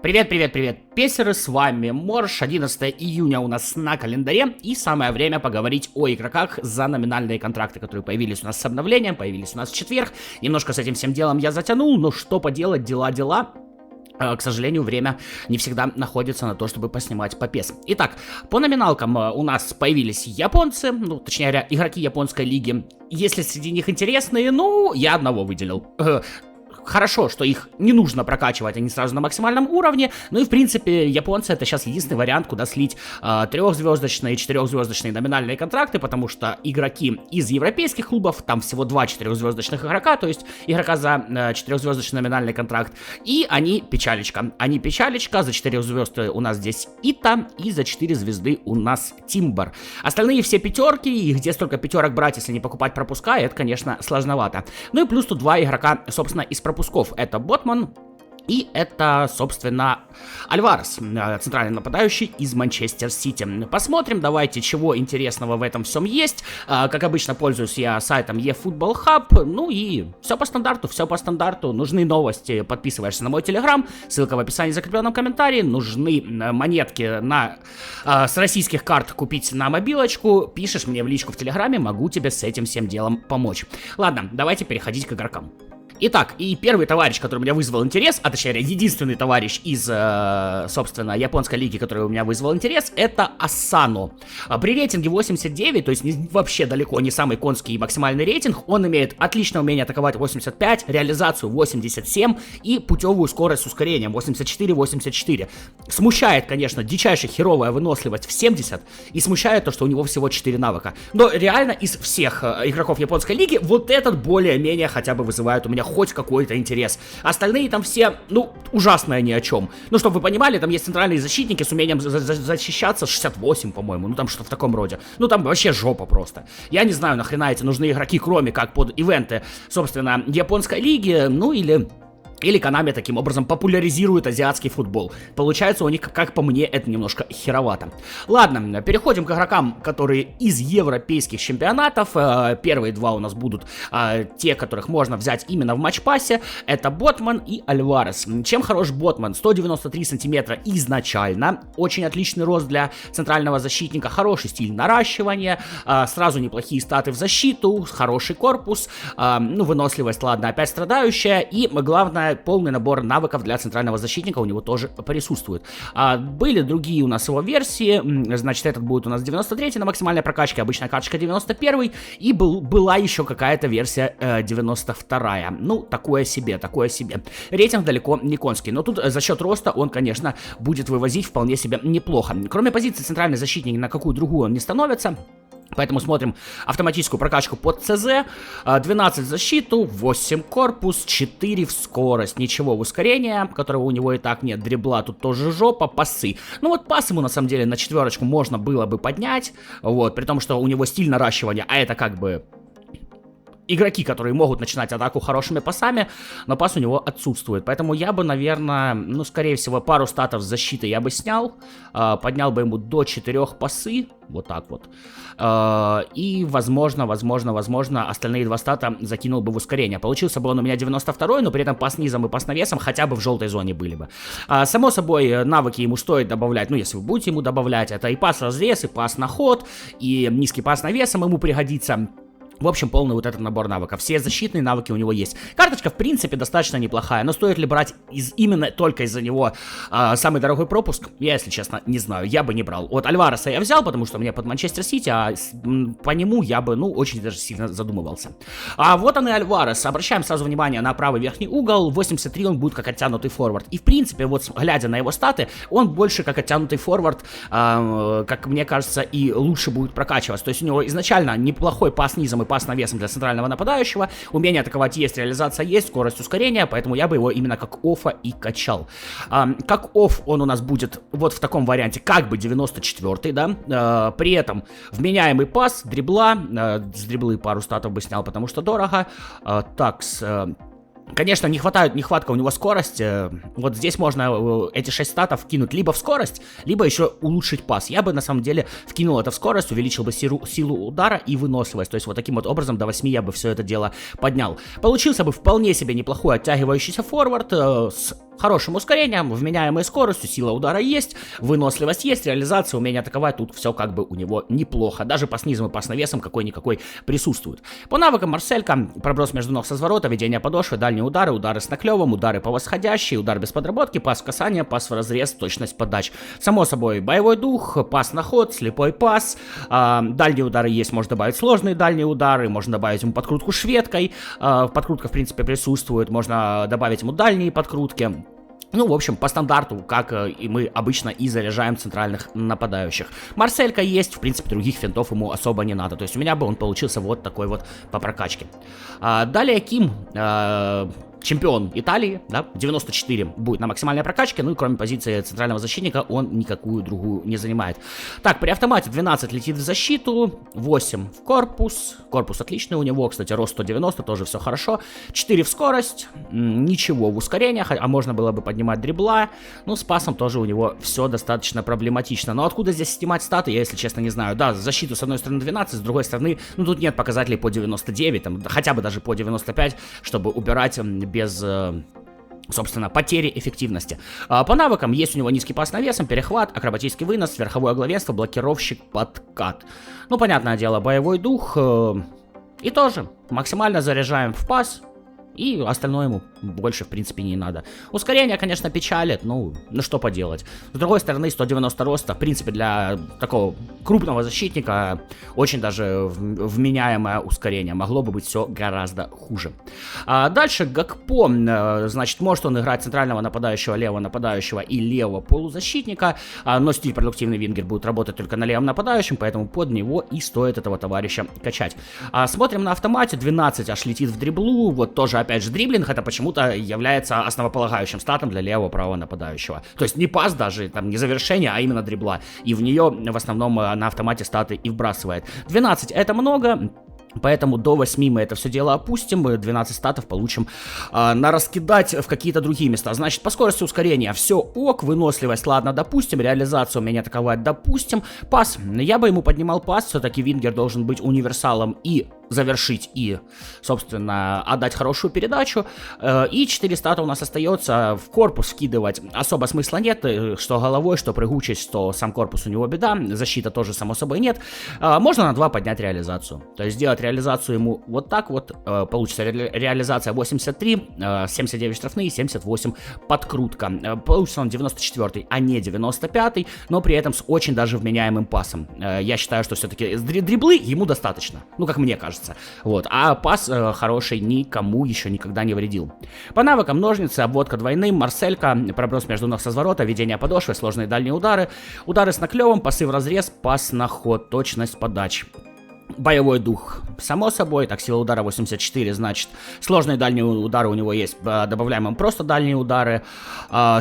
Привет, привет, привет, песеры, с вами Морж, 11 июня у нас на календаре, и самое время поговорить о игроках за номинальные контракты, которые появились у нас с обновлением, появились у нас в четверг. Немножко с этим всем делом я затянул, но что поделать, дела. К сожалению, время не всегда находится на то, чтобы поснимать по PES. Итак, по номиналкам у нас появились японцы, ну, точнее говоря, игроки японской лиги. Если среди них интересные, ну, я одного выделил. Хорошо, что их не нужно прокачивать, они сразу на максимальном уровне. Ну и в принципе японцы это сейчас единственный вариант, куда слить 3-звездочные, 4-звездочные номинальные контракты, потому что игроки из европейских клубов, там всего 2 4-звездочных игрока, то есть игрока за 4-звездочный номинальный контракт, и они печалечка. За 4 звезды у нас здесь Ита, и за 4 звезды у нас Тимбар. Остальные все пятерки, и где столько пятерок брать, если не покупать пропуска, это, конечно, сложновато. Ну и плюс тут 2 игрока, собственно, из пропусков. Это Ботман и это, собственно, Альварес, центральный нападающий из Манчестер Сити. Посмотрим, давайте, чего интересного в этом всем есть. Как обычно, пользуюсь я сайтом eFootball Hub. Ну и все по стандарту. Нужны новости, подписываешься на мой телеграм. Ссылка в описании, в закрепленном комментарии. Нужны монетки с российских карт купить на мобилочку. Пишешь мне в личку в телеграме, могу тебе с этим всем делом помочь. Ладно, давайте переходить к игрокам. Итак, и первый товарищ, который у меня вызвал интерес, а точнее единственный товарищ из, собственно, японской лиги, который у меня вызвал интерес, это Асано. При рейтинге 89, то есть вообще далеко не самый конский максимальный рейтинг, он имеет отличное умение атаковать 85, реализацию 87 и путевую скорость с ускорением 84-84. Смущает, конечно, дичайше херовая выносливость в 70 и смущает то, что у него всего 4 навыка. Но реально из всех игроков японской лиги вот этот более-менее хотя бы вызывает у меня хоть какой-то интерес. Остальные там все, ну, ужасные ни о чем. Ну, чтобы вы понимали, там есть центральные защитники с умением защищаться 68, по-моему. Ну, там что-то в таком роде. Ну, там вообще жопа просто. Я не знаю, нахрена эти нужны игроки, кроме как под ивенты, собственно, японской лиги, ну, или Konami таким образом популяризирует азиатский футбол. Получается у них, как по мне, это немножко херовато. Ладно, переходим к игрокам, которые из европейских чемпионатов. Первые два у нас будут те, которых можно взять именно в матчпассе. Это Ботман и Альварес. Чем хорош Ботман? 193 сантиметра изначально. Очень отличный рост для центрального защитника. Хороший стиль наращивания. Сразу неплохие статы в защиту. Хороший корпус. Ну, выносливость, ладно, опять страдающая. И главное, полный набор навыков для центрального защитника у него тоже присутствует. Были другие у нас его версии, значит, этот будет у нас 93 на максимальной прокачке, обычная карточка 91, и была еще какая-то версия 92. Ну, такое себе. Рейтинг далеко не конский, но тут за счет роста он, конечно, будет вывозить вполне себе неплохо. Кроме позиции центральный защитник, на какую другую он не становится. Поэтому смотрим автоматическую прокачку под ЦЗ, 12 в защиту, 8 корпус, 4 в скорость, ничего в ускорение, которого у него и так нет, дрибла тут тоже жопа, пасы. Ну вот пас ему на самом деле на 4 можно было бы поднять, вот, при том, что у него стиль наращивания, а это как бы игроки, которые могут начинать атаку хорошими пасами, но пас у него отсутствует. Поэтому я бы, наверное, ну, скорее всего, пару статов защиты я бы снял, поднял бы ему до 4 пасы, вот так вот. И, возможно, остальные 2 стата закинул бы в ускорение. Получился бы он у меня 92-й, но при этом пас низом и пас навесом хотя бы в желтой зоне были бы. Само собой, навыки ему стоит добавлять, ну, если вы будете ему добавлять, это и пас разрез, и пас на ход, и низкий пас навесом ему пригодится. В общем, полный вот этот набор навыков. Все защитные навыки у него есть. Карточка, в принципе, достаточно неплохая. Но стоит ли брать именно только из-за него самый дорогой пропуск? Я, если честно, не знаю. Я бы не брал. Вот Альвареса я взял, потому что мне под Манчестер Сити, а по нему я бы, ну, очень даже сильно задумывался. А вот он и Альварес. Обращаем сразу внимание на правый верхний угол. 83 он будет как оттянутый форвард. И, в принципе, вот глядя на его статы, он больше как оттянутый форвард, как мне кажется, и лучше будет прокачиваться. То есть у него изначально неплохой пас низом и пас навесом для центрального нападающего, умение атаковать есть, реализация есть, скорость ускорения, поэтому я бы его именно как оффа и качал. Как офф он у нас будет вот в таком варианте, как бы 94-й, да, при этом вменяемый пас, дрибла, с дриблы пару статов бы снял, потому что дорого, такс. Конечно, нехватка у него скорости. Вот здесь можно эти 6 статов вкинуть либо в скорость, либо еще улучшить пас. Я бы на самом деле вкинул это в скорость, увеличил бы силу удара и выносливость. То есть вот таким вот образом до 8 я бы все это дело поднял. Получился бы вполне себе неплохой оттягивающийся форвард с хорошим ускорением, вменяемой скоростью, сила удара есть, выносливость есть, реализация, умение атаковать, тут все как бы у него неплохо. Даже пас низом и пас навесом какой-никакой присутствует. По навыкам Марселька: проброс между ног со зворота, ведение подошвы, дальние удары, удары с наклевом, удары по восходящей, удар без подработки, пас в касание, пас в разрез, точность подач. Само собой, боевой дух, пас на ход, слепой пас, дальние удары есть, можно добавить сложные дальние удары, можно добавить ему подкрутку шведкой, подкрутка в принципе присутствует, можно добавить ему дальние подкрутки. Ну, в общем, по стандарту, как и мы обычно и заряжаем центральных нападающих. Марселька есть, в принципе, других финтов ему особо не надо. То есть у меня бы он получился вот такой вот по прокачке. Далее Ким, чемпион Италии, да, 94 будет на максимальной прокачке, ну и кроме позиции центрального защитника он никакую другую не занимает. Так, при автомате 12 летит в защиту, 8 в корпус отличный у него, кстати, рост 190, тоже все хорошо, 4 в скорость, ничего в ускорениях, а можно было бы поднимать дрибла, ну с пасом тоже у него все достаточно проблематично, но откуда здесь снимать статы, я, если честно, не знаю. Да, защиту с одной стороны 12, с другой стороны, ну тут нет показателей по 99, там, хотя бы даже по 95, чтобы убирать без, собственно, потери эффективности. По навыкам есть у него низкий пас навесом, перехват, акробатический вынос, верховое главенство, блокировщик, подкат. Ну, понятное дело, боевой дух. И тоже максимально заряжаем в пас. И остальное ему больше, в принципе, не надо. Ускорение, конечно, печалит, ну что поделать. С другой стороны, 190 роста, в принципе, для такого крупного защитника очень даже вменяемое ускорение. Могло бы быть все гораздо хуже. Дальше Гакпо, значит, может он играть центрального нападающего, левого нападающего и левого полузащитника, но стиль продуктивный вингер будет работать только на левом нападающем, поэтому под него и стоит этого товарища качать. Смотрим на автомате, 12 аж летит в дриблу, вот тоже опять же, дриблинг это почему-то является основополагающим статом для левого правого нападающего. То есть не пас даже, там, не завершение, а именно дрибла. И в нее в основном на автомате статы и вбрасывает. 12 это много. Поэтому до 8 мы это все дело опустим, 12 статов получим на раскидать в какие-то другие места. Значит, по скорости ускорения все ок, выносливость, ладно, допустим, реализацию умение атаковать, допустим. Пас, я бы ему поднимал пас, все-таки вингер должен быть универсалом и завершить, и, собственно, отдать хорошую передачу. И 4 стата у нас остается, в корпус вкидывать особо смысла нет, что головой, что прыгучесть, что сам корпус у него беда, защита тоже, само собой, нет. Можно на 2 поднять реализацию, то есть сделать реализацию ему вот так вот, получится реализация 83, 79 штрафные, 78 подкрутка. Получится он 94, а не 95, но при этом с очень даже вменяемым пасом. Я считаю, что все-таки дриблы ему достаточно, ну как мне кажется. Вот, а пас хороший никому еще никогда не вредил. По навыкам ножницы, обводка двойным, Марселька, проброс между ног со зворота, ведение подошвы, сложные дальние удары, удары с наклевом, пасы в разрез, пас на ход, точность подач. Боевой дух, само собой, так, сила удара 84, значит, сложные дальние удары у него есть, добавляем им просто дальние удары,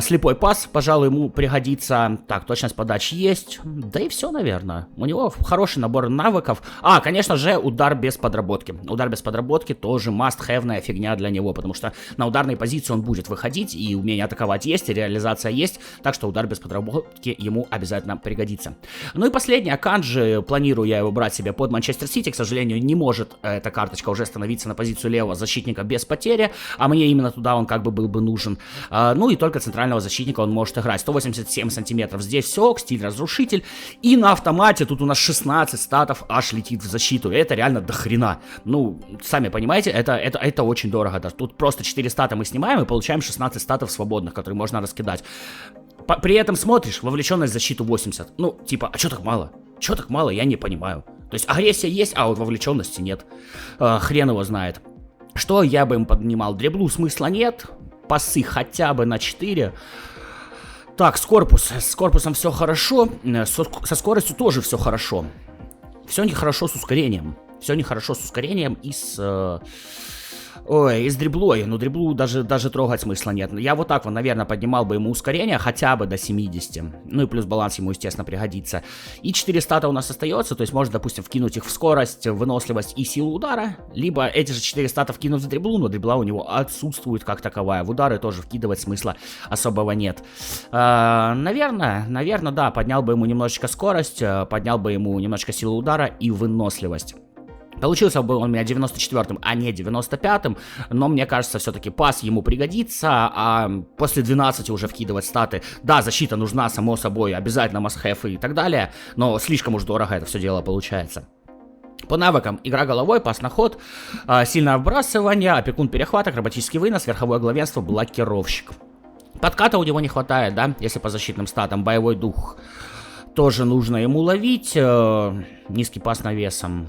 слепой пас, пожалуй, ему пригодится, так, точность подач есть, да и все, наверное, у него хороший набор навыков, конечно же, удар без подработки тоже must-have-ная фигня для него, потому что на ударной позиции он будет выходить, и умение атаковать есть, и реализация есть, так что удар без подработки ему обязательно пригодится. Ну и последний, Канджи, планирую я его брать себе под Манчестер Сити, к сожалению, не может эта карточка уже становиться на позицию левого защитника без потери, а мне именно туда он как бы был бы нужен. Ну и только центрального защитника он может играть. 187 сантиметров, здесь все, стиль разрушитель, и на автомате тут у нас 16 статов аж летит в защиту, и это реально дохрена. Ну, сами понимаете, это очень дорого, да. Тут просто 4 стата мы снимаем и получаем 16 статов свободных, которые можно раскидать. При этом смотришь, вовлеченность в защиту 80, ну, типа, а чё так мало? Чё так мало, я не понимаю. То есть агрессия есть, а вот вовлеченности нет. Хрен его знает. Что я бы им поднимал? Дриблу смысла нет. Пасы хотя бы на 4. Так, с корпусом все хорошо. Со скоростью тоже все хорошо. Все нехорошо с ускорением. Все нехорошо с ускорением и с Ой, и с дриблой. Ну, дриблу даже трогать смысла нет. Я вот так вот, наверное, поднимал бы ему ускорение хотя бы до 70. Ну и плюс баланс ему, естественно, пригодится. И 4 стата у нас остается, то есть можно, допустим, вкинуть их в скорость, выносливость и силу удара, либо эти же 4 стата вкинуть в дриблу, но дрибла у него отсутствует как таковая. В удары тоже вкидывать смысла особого нет. Наверное, да, поднял бы ему немножечко скорость, поднял бы ему немножечко силу удара и выносливость. Получился бы он у меня 94-м, а не 95-м, но мне кажется, все-таки пас ему пригодится, а после 12 уже вкидывать статы. Да, защита нужна, само собой, обязательно must-have и так далее, но слишком уж дорого это все дело получается. По навыкам: игра головой, пас на ход, сильное вбрасывание, опекун перехват, акробатический вынос, верховое главенство, блокировщик. Подката у него не хватает, да, если по защитным статам. Боевой дух тоже нужно ему ловить, низкий пас навесом.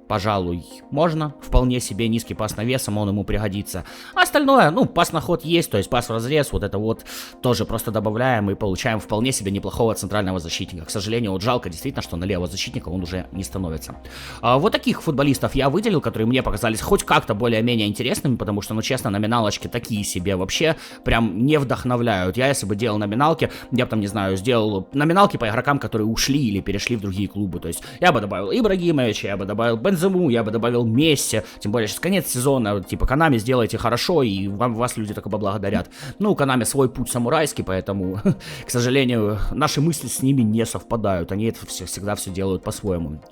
Пожалуй, можно. Вполне себе низкий пас навесом, он ему пригодится. А остальное, ну, пас на ход есть, то есть пас в разрез, вот это вот тоже просто добавляем и получаем вполне себе неплохого центрального защитника. К сожалению, вот жалко действительно, что на левого защитника он уже не становится. Вот таких футболистов я выделил, которые мне показались хоть как-то более-менее интересными, потому что, ну, честно, номиналочки такие себе вообще прям не вдохновляют. Я, если бы делал номиналки, я бы там, не знаю, сделал номиналки по игрокам, которые ушли или перешли в другие клубы. То есть я бы добавил Ибрагимовича, я бы добавил Бензему, я бы добавил Месси, тем более сейчас конец сезона, типа Konami сделайте хорошо, и вас люди так и поблагодарят. Ну, у Konami свой путь самурайский, поэтому, к сожалению, наши мысли с ними не совпадают, они это всегда все делают по-своему.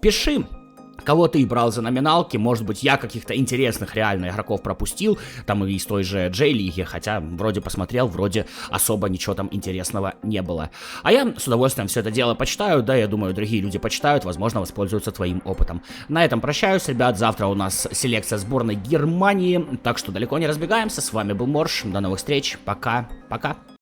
Пиши, кого ты брал за номиналки, может быть, я каких-то интересных реально игроков пропустил, там и из той же J-лиги, хотя вроде посмотрел, вроде особо ничего там интересного не было. А я с удовольствием все это дело почитаю, да, я думаю, другие люди почитают, возможно, воспользуются твоим опытом. На этом прощаюсь, ребят, завтра у нас селекция сборной Германии, так что далеко не разбегаемся, с вами был Морж, до новых встреч, пока-пока.